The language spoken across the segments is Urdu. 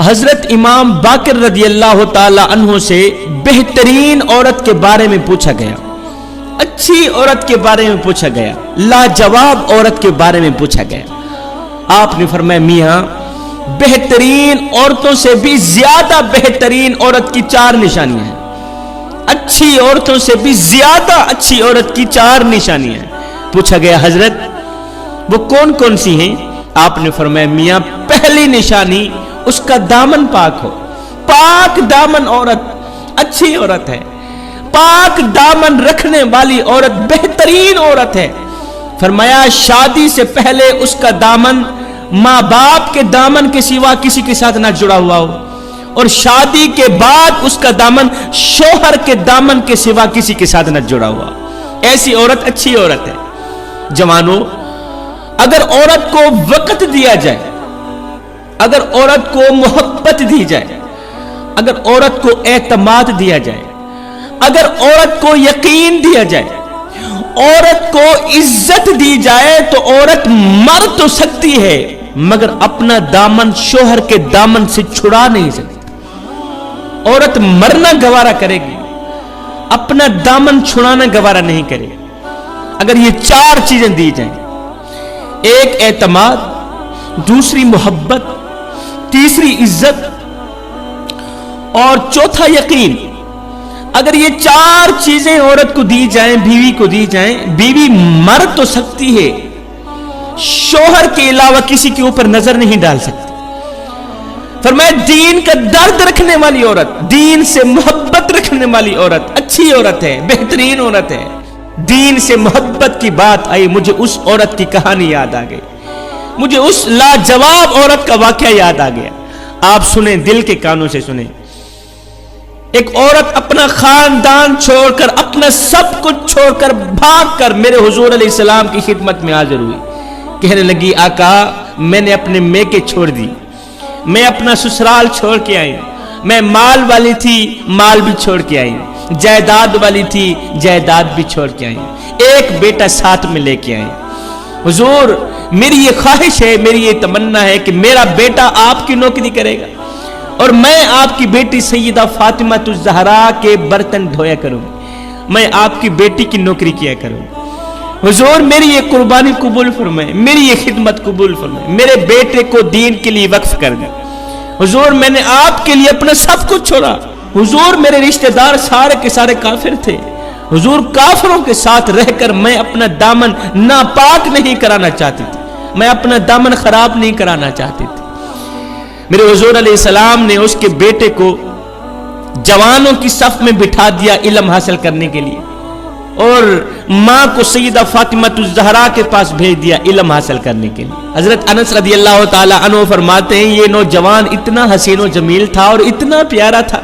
حضرت امام باقر رضی اللہ تعالی عنہ سے بہترین عورت کے بارے میں پوچھا گیا، اچھی عورت کے بارے میں پوچھا گیا، لاجواب عورت کے بارے میں پوچھا گیا۔ آپ نے فرمایا میاں بہترین عورتوں سے بھی زیادہ بہترین عورت کی 4 نشانیاں ہیں، اچھی عورتوں سے بھی زیادہ اچھی عورت کی 4 نشانیاں ہیں۔ پوچھا گیا حضرت وہ کون کون سی ہیں؟ آپ نے فرمایا میاں پہلی نشانی اس کا دامن پاک ہو، پاک دامن عورت اچھی عورت ہے، پاک دامن رکھنے والی عورت بہترین عورت ہے۔ فرمایا شادی سے پہلے اس کا دامن ماں باپ کے دامن کے سوا کسی کے ساتھ نہ جڑا ہوا ہو، اور شادی کے بعد اس کا دامن شوہر کے دامن کے سوا کسی کے ساتھ نہ جڑا ہوا، ایسی عورت اچھی عورت ہے۔ جوانوں، اگر عورت کو وقت دیا جائے، اگر عورت کو محبت دی جائے، اگر عورت کو اعتماد دیا جائے، اگر عورت کو یقین دیا جائے، عورت کو عزت دی جائے تو عورت مر تو سکتی ہے مگر اپنا دامن شوہر کے دامن سے چھڑا نہیں سکتی۔ عورت مرنا گوارا کرے گی، اپنا دامن چھڑانا گوارا نہیں کرے گی اگر یہ 4 چیزیں دی جائیں، ایک اعتماد، دوسری محبت، تیسری عزت اور چوتھا یقین۔ اگر یہ 4 چیزیں عورت کو دی جائیں، بیوی کو دی جائیں، بیوی مر تو سکتی ہے، شوہر کے علاوہ کسی کے اوپر نظر نہیں ڈال سکتی۔ فرمایا دین کا درد رکھنے والی عورت، دین سے محبت رکھنے والی عورت اچھی عورت ہے، بہترین عورت ہے۔ دین سے محبت کی بات آئی، مجھے اس عورت کی کہانی یاد آ گئی، مجھے اس لاجواب عورت کا واقعہ یاد آ گیا۔ آپ سنیں، دل کے کانوں سے سنیں۔ ایک عورت اپنا خاندان چھوڑ کر، اپنا سب کچھ چھوڑ کر، بھاگ کر میرے حضور علیہ السلام کی خدمت میں حاضر ہوئی۔ کہنے لگی آقا میں نے اپنے میکے چھوڑ دی، میں اپنا سسرال چھوڑ کے آئی، میں مال والی تھی مال بھی چھوڑ کے آئی، جائیداد والی تھی جائیداد بھی چھوڑ کے آئی، ایک بیٹا ساتھ میں لے کے آئی۔ حضور میری یہ خواہش ہے، میری یہ تمنا ہے کہ میرا بیٹا آپ کی نوکری کرے گا اور میں آپ کی بیٹی سیدہ فاطمہ الزہرا کے برتن دھویا کروں، میں آپ کی بیٹی کی نوکری کیا کروں۔ حضور میری یہ قربانی قبول فرمائے، میری یہ خدمت قبول فرمائے، میرے بیٹے کو دین کے لیے وقف کر دیں۔ حضور میں نے آپ کے لیے اپنا سب کچھ چھوڑا۔ حضور میرے رشتہ دار سارے کے سارے کافر تھے، حضور کافروں کے ساتھ رہ کر میں اپنا دامن ناپاک نہیں کرانا چاہتی تھی، میں اپنا دامن خراب نہیں کرانا چاہتی تھی۔ میرے حضور علیہ السلام نے اس کے بیٹے کو جوانوں کی صف میں بٹھا دیا علم حاصل کرنے کے لیے، اور ماں کو سیدہ فاطمہ الزہرا کے پاس بھیج دیا علم حاصل کرنے کے لیے۔ حضرت انس رضی اللہ تعالی عنہ فرماتے ہیں یہ نوجوان اتنا حسین و جمیل تھا اور اتنا پیارا تھا،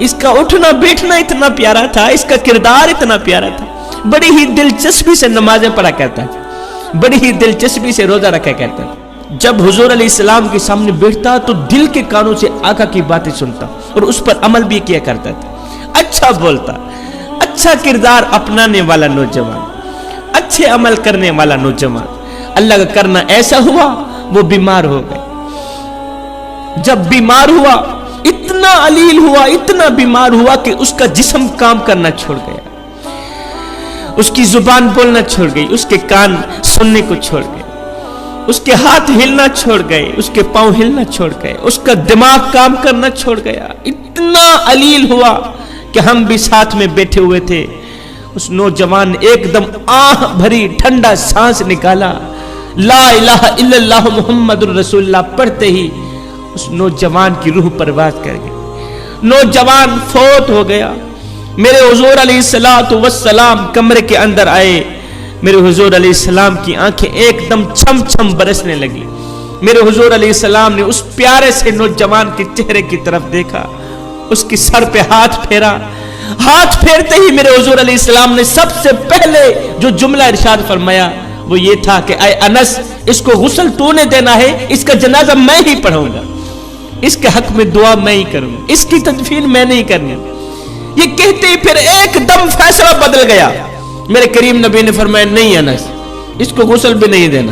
اس کا اٹھنا بیٹھنا اتنا پیارا تھا، اس کا کردار اتنا پیارا تھا، بڑی ہی دلچسپی سے نمازیں پڑھا کرتا تھا، بڑی ہی دلچسپی سے روزہ رکھا کرتا تھا۔ جب حضور علیہ السلام کے سامنے بیٹھتا تو دل کے کانوں سے آقا کی باتیں سنتا اور اس پر عمل بھی کیا کرتا تھا، اچھا بولتا، اچھا کردار اپنانے والا نوجوان، اچھے عمل کرنے والا نوجوان۔ اللہ کا کرنا ایسا ہوا وہ بیمار ہو گئے۔ جب بیمار ہوا اتنا علیل ہوا، اتنا بیمار ہوا کہ اس کا جسم کام کرنا چھوڑ گیا، اس کی زبان بولنا چھوڑ گئی، اس کے کان سننے کو چھوڑ گئے، اس کے ہاتھ ہلنا چھوڑ گئے، اس کے پاؤں ہلنا چھوڑ گئے، اس کا دماغ کام کرنا چھوڑ گیا۔ اتنا علیل ہوا کہ ہم بھی ساتھ میں بیٹھے ہوئے تھے۔ اس نوجوان نے ایک دم آہ بھری ٹھنڈا سانس نکالا، لا الہ الا اللہ محمد الرسول اللہ پڑھتے ہی اس نوجوان کی روح پرواز کر گئی، نوجوان فوت ہو گیا۔ میرے حضور علیہ السلام کمرے کے اندر آئے، میرے حضور علیہ السلام کی آنکھیں ایک دم چھم چھم برسنے لگی۔ میرے حضور علیہ السلام نے اس پیارے سے نوجوان کے چہرے کی طرف دیکھا، اس کی سر پہ ہاتھ پھیرا، ہاتھ پھیرتے ہی میرے حضور علیہ السلام نے سب سے پہلے جو جملہ ارشاد فرمایا وہ یہ تھا کہ اے انس اس کو غسل تو نے دینا ہے، اس کا جنازہ میں ہی پڑھوں گا، اس کے حق میں دعا میں ہی کروں گا، اس کی تدفین میں نہیں کرنی۔ یہ کہتے ہی پھر ایک دم فیصلہ بدل گیا۔ میرے کریم نبی نے فرمایا نہیں انس اس کو غسل بھی نہیں دینا،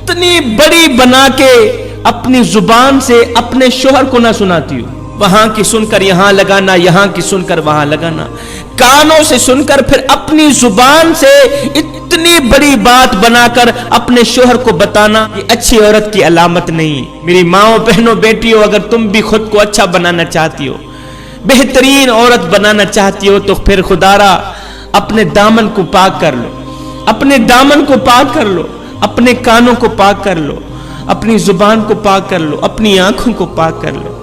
اتنی بڑی بنا کے اپنی زبان سے اپنے شوہر کو نہ سناتی ہو، وہاں کی سن کر یہاں لگانا، یہاں کی سن کر وہاں لگانا، کانوں سے سن کر پھر اپنی زبان سے اتنی بڑی بات بنا کر اپنے شوہر کو بتانا، یہ اچھی عورت کی علامت نہیں۔ میری ماؤں، بہنوں، بیٹیوں، اگر تم بھی خود کو اچھا بنانا چاہتی ہو، بہترین عورت بنانا چاہتی ہو، تو پھر خدا را اپنے دامن کو پاک کر لو، اپنے دامن کو پاک کر لو، اپنے کانوں کو پاک کر لو، اپنی زبان کو پاک کر لو، اپنی آنکھوں کو پاک کر لو۔